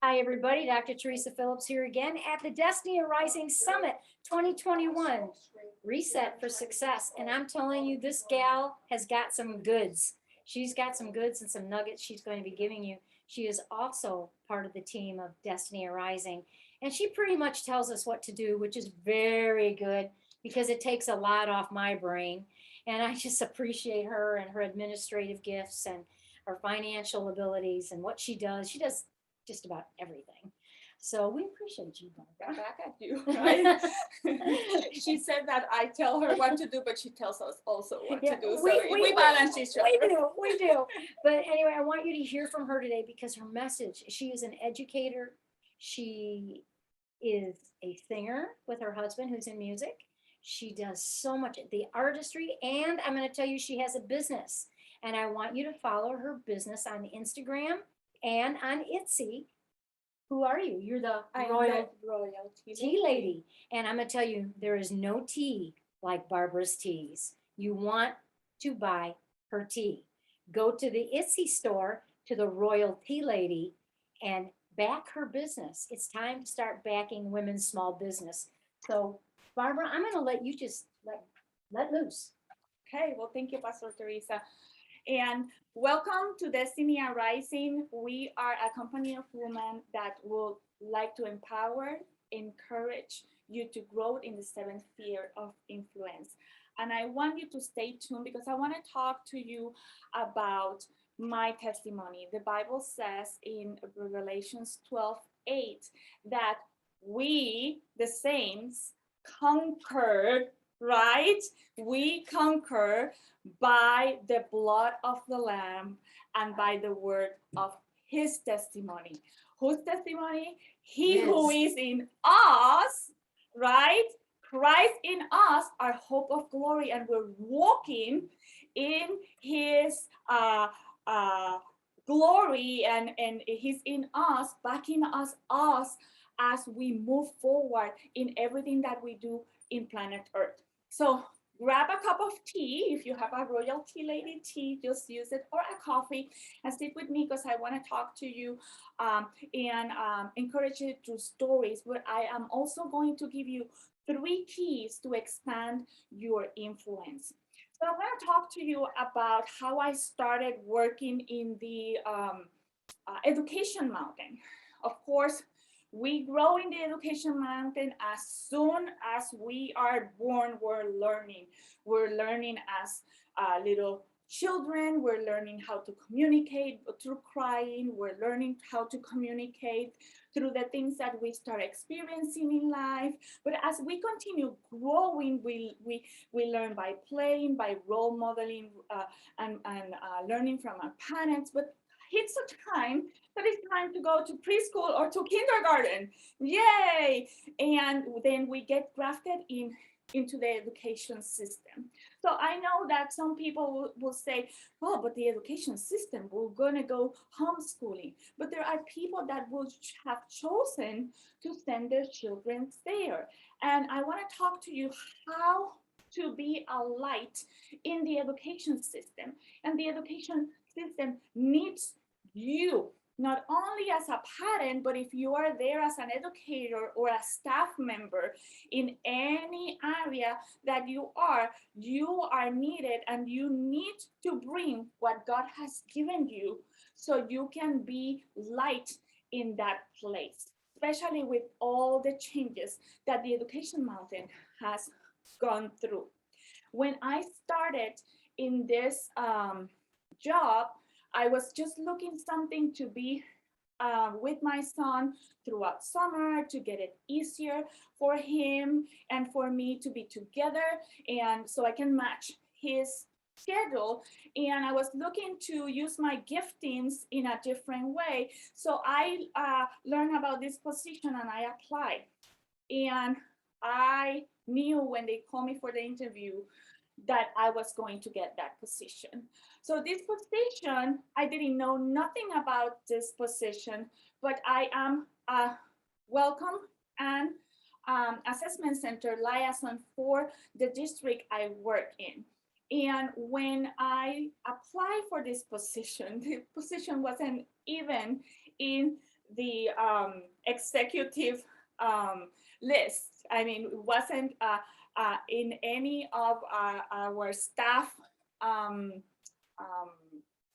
Hi, everybody. Dr. Teresa Phillips here again at the Destiny Arising Summit 2021 Reset for Success. And I'm telling you, this gal has got some goods. She's got some goods and some nuggets she's going to be giving you. She is also part of the team of Destiny Arising. And she pretty much tells us what to do, which is very good because it takes a lot off my brain. And I just appreciate her and her administrative gifts and her financial abilities and what she does. She does just about everything. So we appreciate you, Barbara. Back at you, right? She said that I tell her what to do, but she tells us also what to do. So we balance each other. We do. But anyway, I want you to hear from her today because her message, she is an educator. She is a singer with her husband who's in music. She does so much, the artistry, and I'm going to tell you she has a business. And I want you to follow her business on Instagram and on Etsy. Who are you? You're the royal tea lady. And I'm going to tell you, there is no tea like Barbara's teas. You want to buy her tea. Go to the Etsy store, to the royal tea lady, and back her business. It's time to start backing women's small business. So, Barbara, I'm going to let you just let loose. Okay, well, thank you, Pastor Teresa. And welcome to Destiny Arising. We are a company of women that would like to empower, encourage you to grow in the seventh sphere of influence. And I want you to stay tuned because I want to talk to you about my testimony. The Bible says in Revelations 12:8 that we, the saints, conquered, right? We conquer by the blood of the Lamb and by the word of his testimony. Whose testimony? He who is in us, right? Christ in us, our hope of glory, and we're walking in his glory, and he's in us, backing us as we move forward in everything that we do in planet Earth. So grab a cup of tea. If you have a royal tea lady tea, just use it, or a coffee, and sit with me because I want to talk to you and encourage you through stories, but I am also going to give you 3 keys to expand your influence. So I'm going to talk to you about how I started working in the Education Mountain. Of course, we grow in the Education Mountain as soon as we are born. We're learning. We're learning as little children. We're learning how to communicate through crying. We're learning how to communicate through the things that we start experiencing in life. But as we continue growing, we learn by playing, by role modeling, and learning from our parents. But it's a time that it's time to go to preschool or to kindergarten. Yay! And then we get grafted into the education system. So I know that some people will say, oh, but the education system, we're gonna go homeschooling. But there are people that will have chosen to send their children there. And I wanna talk to you how to be a light in the education system. And the education system needs you, not only as a parent, but if you are there as an educator or a staff member in any area that you are needed, and you need to bring what God has given you so you can be light in that place, especially with all the changes that the Education Mountain has gone through. When I started in this job, I was just looking something to be with my son throughout summer to get it easier for him and for me to be together, and so I can match his schedule. And I was looking to use my giftings in a different way. So I learned about this position and I applied. And I knew when they called me for the interview that I was going to get that position. So this position, I didn't know nothing about this position, but I am a welcome and assessment center liaison for the district I work in. And when I applied for this position, the position wasn't even in the executive list. I mean, it wasn't in any of our staff um, um,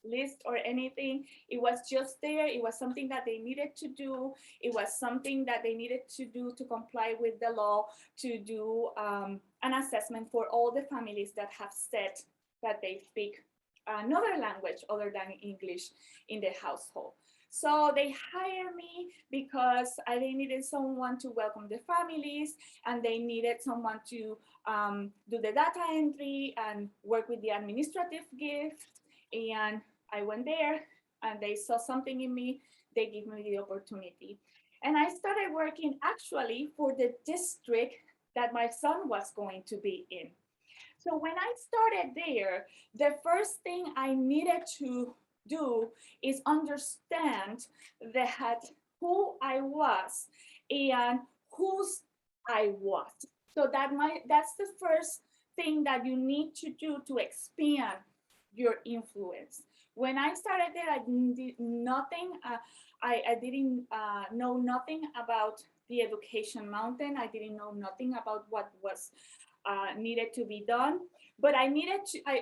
list or anything. It was just there. It was something that they needed to do. It was something that they needed to do to comply with the law, to do an assessment for all the families that have said that they speak another language other than English in the household. So they hired me because they needed someone to welcome the families, and they needed someone to do the data entry and work with the administrative gift. And I went there, and they saw something in me. They gave me the opportunity. And I started working actually for the district that my son was going to be in. So when I started there, the first thing I needed to do is understand that who I was and whose I was. So that's the first thing that you need to do to expand your influence. When I started there, I did nothing. I didn't know nothing about the Education Mountain. I didn't know nothing about what was needed to be done, but I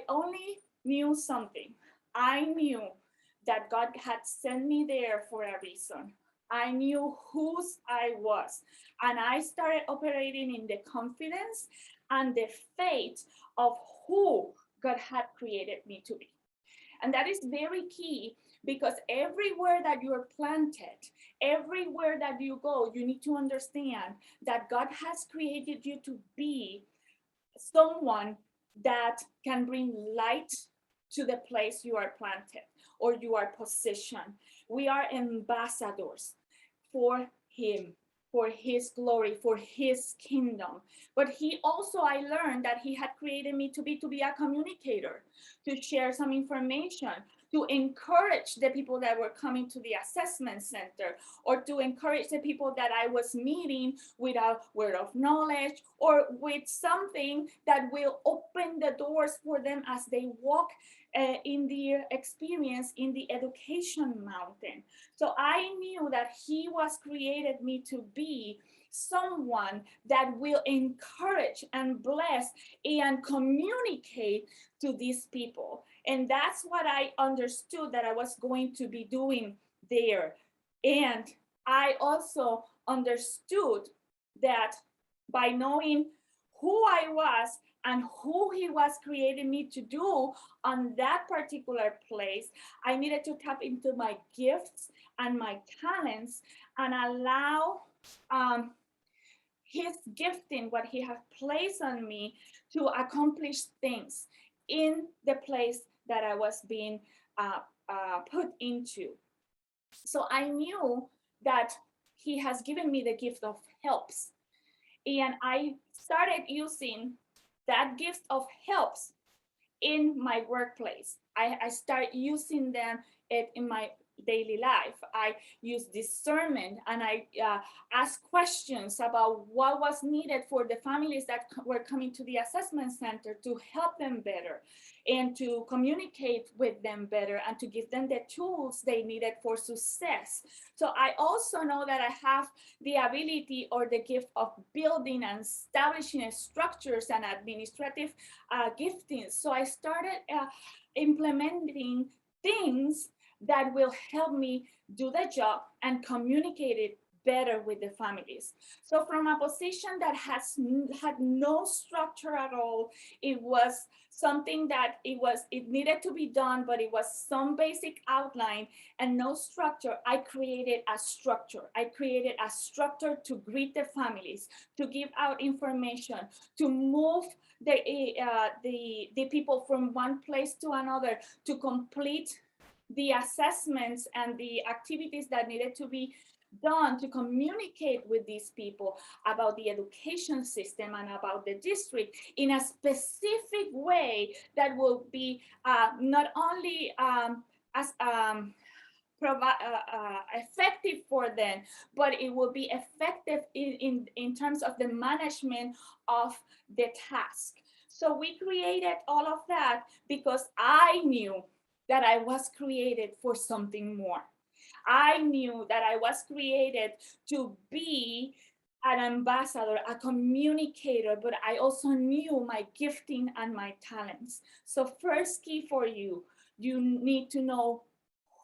only knew something. I knew that God had sent me there for a reason. I knew whose I was, and I started operating in the confidence and the faith of who God had created me to be. And that is very key, because everywhere that you are planted, everywhere that you go, you need to understand that God has created you to be someone that can bring light to the place you are planted or you are positioned. We are ambassadors for Him, for His glory, for His kingdom. But He also, I learned that He had created me to be a communicator, to share some information, to encourage the people that were coming to the assessment center, or to encourage the people that I was meeting with a word of knowledge or with something that will open the doors for them as they walk in their experience in the Education Mountain. So I knew that He was created me to be someone that will encourage and bless and communicate to these people. And that's what I understood that I was going to be doing there. And I also understood that by knowing who I was and who He was creating me to do on that particular place, I needed to tap into my gifts and my talents and allow His gifting, what He has placed on me, to accomplish things in the place that I was being put into. So I knew that He has given me the gift of helps. And I started using that gift of helps in my workplace. I start using them in my daily life. I use discernment, and I ask questions about what was needed for the families that were coming to the assessment center to help them better and to communicate with them better and to give them the tools they needed for success. So I also know that I have the ability or the gift of building and establishing structures and administrative giftings. So I started implementing things that will help me do the job and communicate it better with the families. So from a position that had no structure at all, it was something that it needed to be done, but it was some basic outline and no structure. I created a structure. I created a structure to greet the families, to give out information, to move the people from one place to another, to complete the assessments and the activities that needed to be done to communicate with these people about the education system and about the district in a specific way that will be not only as effective for them, but it will be effective in terms of the management of the task. So we created all of that because I knew that I was created for something more. I knew that I was created to be an ambassador, a communicator, but I also knew my gifting and my talents. So first key for you, you need to know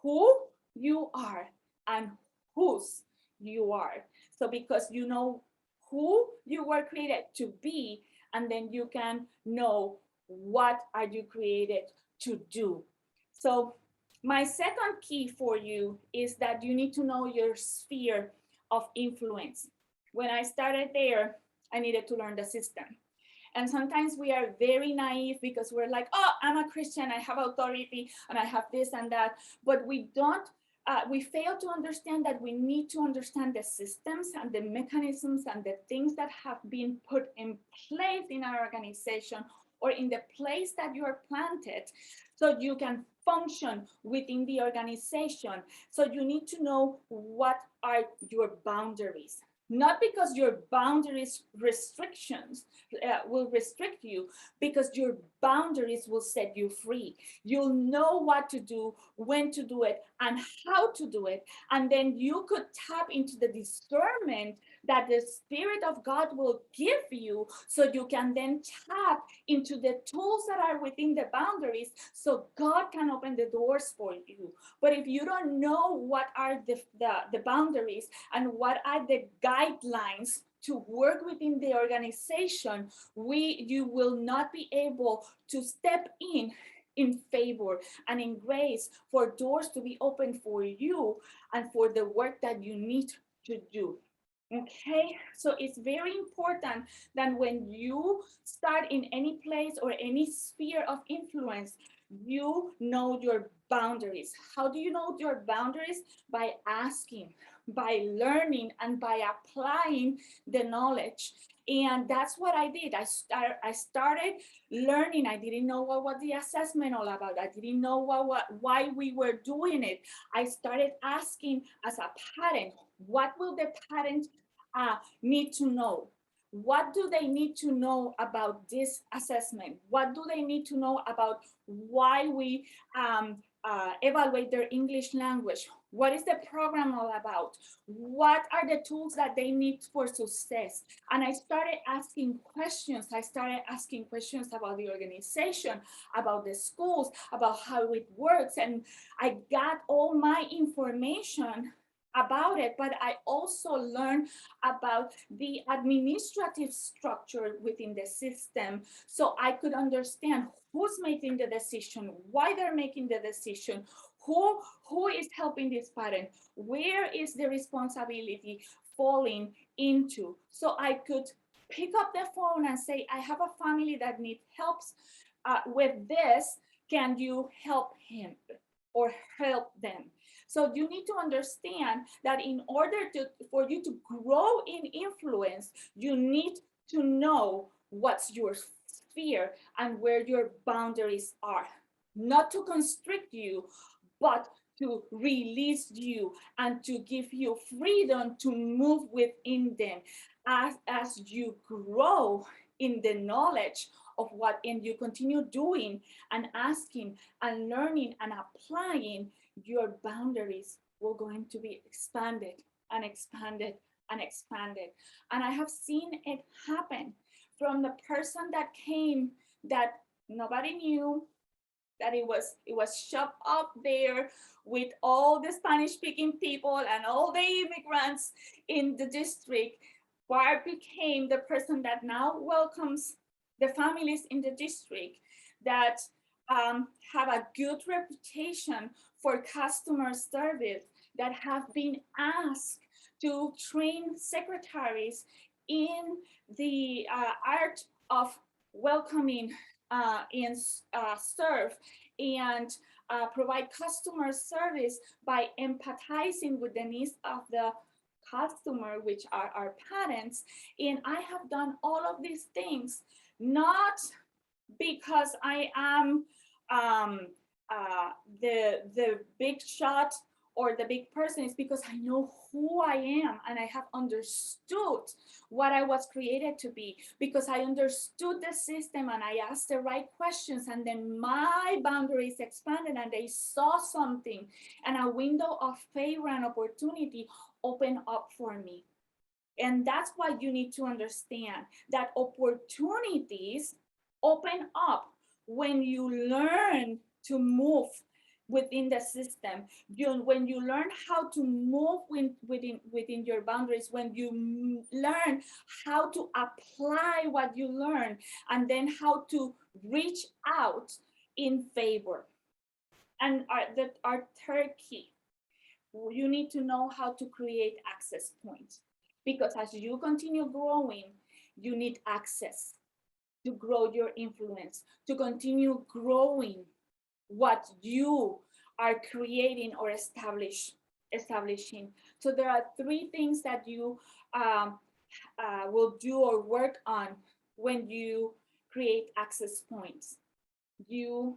who you are and whose you are. So because you know who you were created to be, and then you can know what are you created to do. So my second key for you is that you need to know your sphere of influence. When I started there, I needed to learn the system. And sometimes we are very naive because we're like, oh, I'm a Christian, I have authority, and I have this and that. But we don't, we fail to understand that we need to understand the systems and the mechanisms and the things that have been put in place in our organization or in the place that you are planted so you can function within the organization. So you need to know what are your boundaries. Not because your boundaries restrictions will restrict you, because your boundaries will set you free. You'll know what to do, when to do it, and how to do it. And then you could tap into the discernment that the Spirit of God will give you so you can then tap into the tools that are within the boundaries so God can open the doors for you. But if you don't know what are the boundaries and what are the guidelines to work within the organization, you will not be able to step in favor and in grace for doors to be opened for you and for the work that you need to do. Okay, so it's very important that when you start in any place or any sphere of influence, you know your boundaries. How do you know your boundaries? By asking, by learning, and by applying the knowledge. And that's what I did. I started learning. I didn't know what was the assessment all about. I didn't know why we were doing it. I started asking as a parent, what will the parent need to know? What do they need to know about this assessment? What do they need to know about why we evaluate their English language? What is the program all about? What are the tools that they need for success? And I started asking questions. I started asking questions about the organization, about the schools, about how it works. And I got all my information about it, but I also learned about the administrative structure within the system so I could understand who's making the decision, why they're making the decision, who is helping this parent, where is the responsibility falling into. So I could pick up the phone and say, I have a family that needs help with this. Can you help him or help them? So you need to understand that in order for you to grow in influence, you need to know what's your sphere and where your boundaries are. Not to constrict you, but to release you and to give you freedom to move within them as you grow in the knowledge of what, and you continue doing and asking and learning and applying, your boundaries will going to be expanded and expanded and expanded. And I have seen it happen from the person that came that nobody knew, that it was shoved up there with all the Spanish speaking people and all the immigrants in the district. Barb became the person that now welcomes the families in the district, that have a good reputation for customer service, that have been asked to train secretaries in the art of welcoming and serve and provide customer service by empathizing with the needs of the customer, which are our parents. And I have done all of these things, not because I am the big shot or the big person is because I know who I am and I have understood what I was created to be, because I understood the system and I asked the right questions, and then my boundaries expanded and they saw something and a window of favor and opportunity opened up for me. And that's why you need to understand that opportunities open up when you learn to move within the system. When you learn how to move within your boundaries, when you learn how to apply what you learn, and then how to reach out in favor. And our third key, you need to know how to create access points, because as you continue growing, you need access to grow your influence, to continue growing what you are creating or establishing. So there are three things that you will do or work on when you create access points. You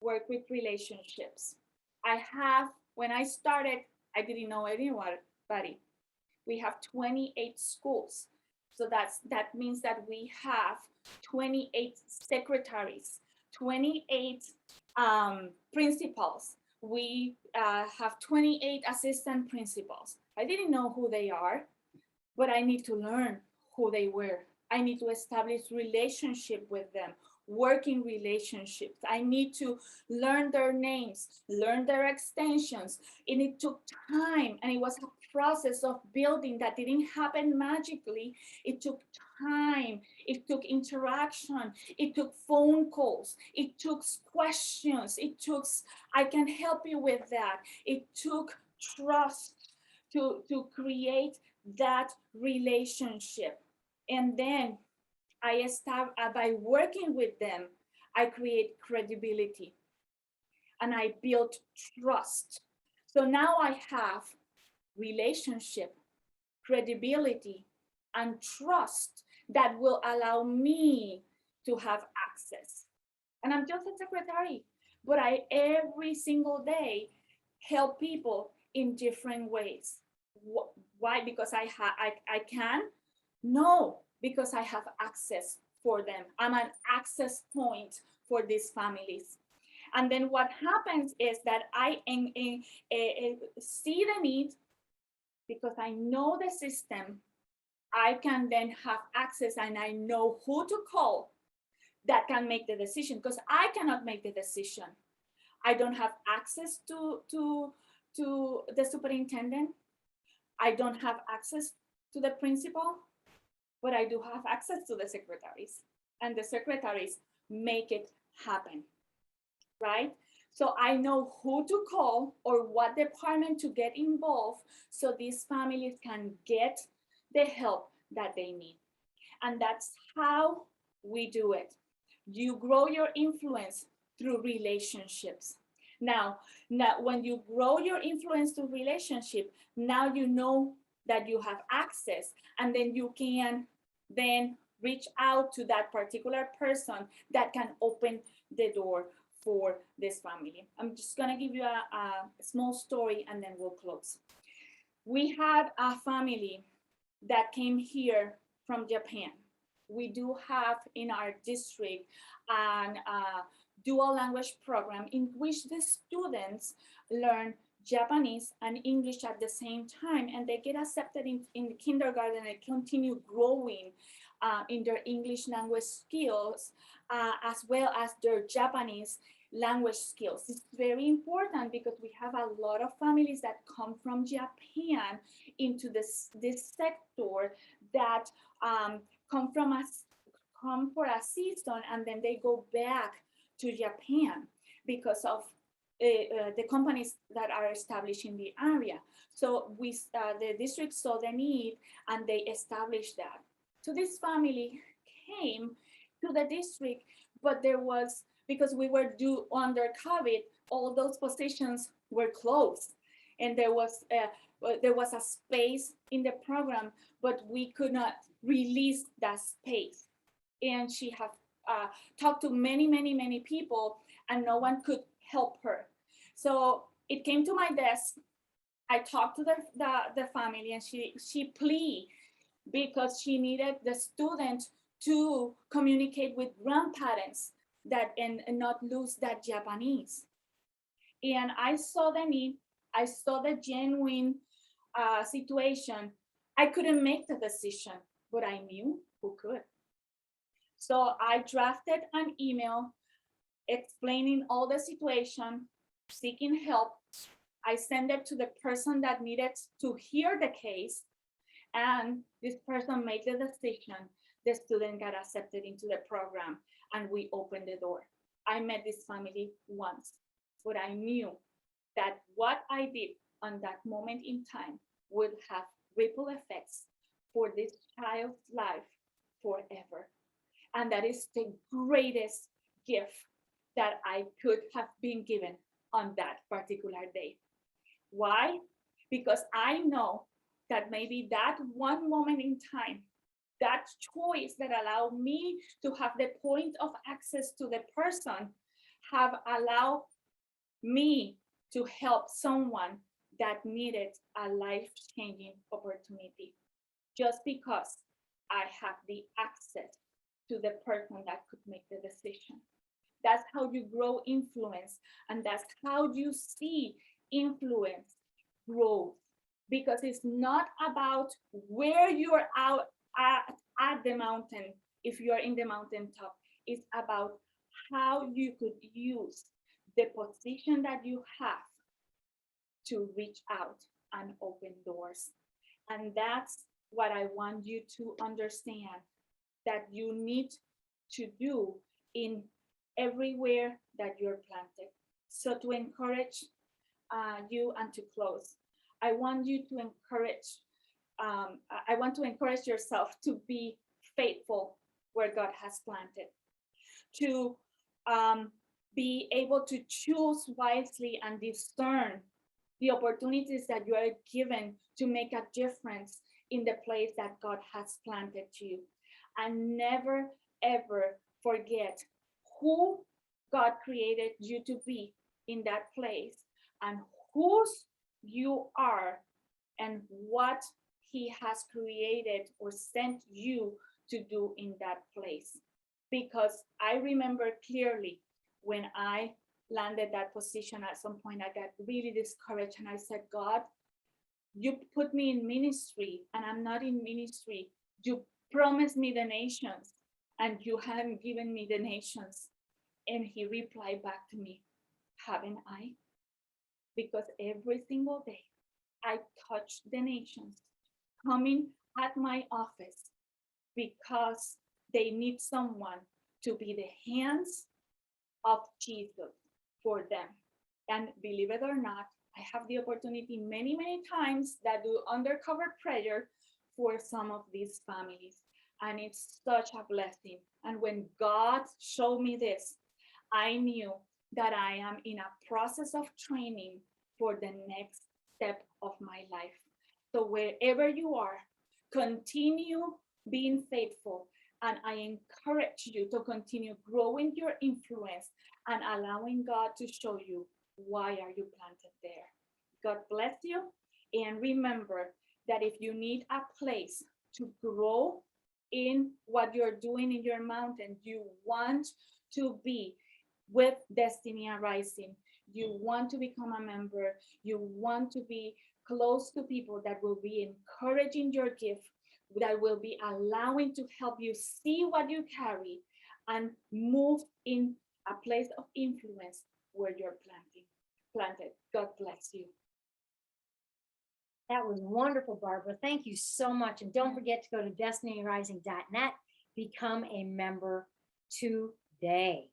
work with relationships. When I started, I didn't know anybody. We have 28 schools. So that means that we have 28 secretaries, 28 principals. We have 28 assistant principals. I didn't know who they are, but I need to learn who they were. I need to establish relationship with them, working relationships. I need to learn their names, learn their extensions. And it took time, and it was a process of building that didn't happen magically. It took time, it took interaction, it took phone calls, it took questions, it took, I can help you with that. It took trust to create that relationship. And then by working with them, I create credibility and I build trust. So now I have relationship, credibility, and trust that will allow me to have access. And I'm just a secretary, but I every single day help people in different ways. Why? Because I can? No, because I have access for them. I'm an access point for these families. And then what happens is that I see the need, because I know the system. I can then have access and I know who to call that can make the decision, because I cannot make the decision. I don't have access to the superintendent. I don't have access to the principal, but I do have access to the secretaries, and the secretaries make it happen, right? So I know who to call or what department to get involved so these families can get the help that they need. And that's how we do it. You grow your influence through relationships. Now, when you grow your influence through relationship, now you know that you have access, and then you can then reach out to that particular person that can open the door for this family. I'm just gonna give you a small story and then we'll close. We had a family that came here from Japan. We do have in our district an dual language program in which the students learn Japanese and English at the same time, and they get accepted in kindergarten and continue growing in their English language skills as well as their Japanese language skills. It's very important because we have a lot of families that come from Japan into this sector that come for a season and then they go back to Japan because of the companies that are established in the area. So the district saw the need and they established that. So this family came to the district, but because we were due under COVID, all those positions were closed, and there was a space in the program, but we could not release that space. And she have talked to many people, and no one could help her. So It came to my desk. I talked to the family, and she pleaded because she needed the student to communicate with grandparents that and not lose that Japanese. And I saw the need, I saw the genuine situation. I couldn't make the decision, but I knew who could. So I drafted an email explaining all the situation, seeking help. I sent it to the person that needed to hear the case, and this person made the decision. The student got accepted into the program, and we opened the door. I met this family once, but I knew that what I did on that moment in time would have ripple effects for this child's life forever. And that is the greatest gift that I could have been given on that particular day. Why? Because I know that maybe that one moment in time, that choice that allowed me to have the point of access to the person, have allowed me to help someone that needed a life-changing opportunity, just because I have the access to the person that could make the decision. That's how you grow influence, and that's how you see influence grow. Because it's not about where you're out at the mountain, if you're in the mountaintop. It's about how you could use the position that you have to reach out and open doors. And that's what I want you to understand, that you need to do in everywhere that you're planted. So to encourage you and to close, I want you to encourage, I want to encourage yourself to be faithful where God has planted, to be able to choose wisely and discern the opportunities that you are given to make a difference in the place that God has planted you. And never, ever forget who God created you to be in that place, and whose you are, and what He has created or sent you to do in that place. Because I remember clearly when I landed that position, at some point I got really discouraged, and I said, God, you put me in ministry and I'm not in ministry. You promised me the nations and you haven't given me the nations. And He replied back to me, haven't I? Because every single day I touch the nations coming at my office, because they need someone to be the hands of Jesus for them. And believe it or not, I have the opportunity many, many times that do undercover prayer for some of these families. And it's such a blessing. And when God showed me this, I knew that I am in a process of training for the next step of my life. So wherever you are, continue being faithful. And I encourage you to continue growing your influence and allowing God to show you why are you planted there. God bless you. And remember that if you need a place to grow in what you're doing in your mountain, you want to be with Destiny Arising, you want to become a member, you want to be close to people that will be encouraging your gift, that will be allowing to help you see what you carry and move in a place of influence where you're planted. God bless you. That was wonderful, Barbara. Thank you so much. And don't forget to go to destinyrising.net, become a member today.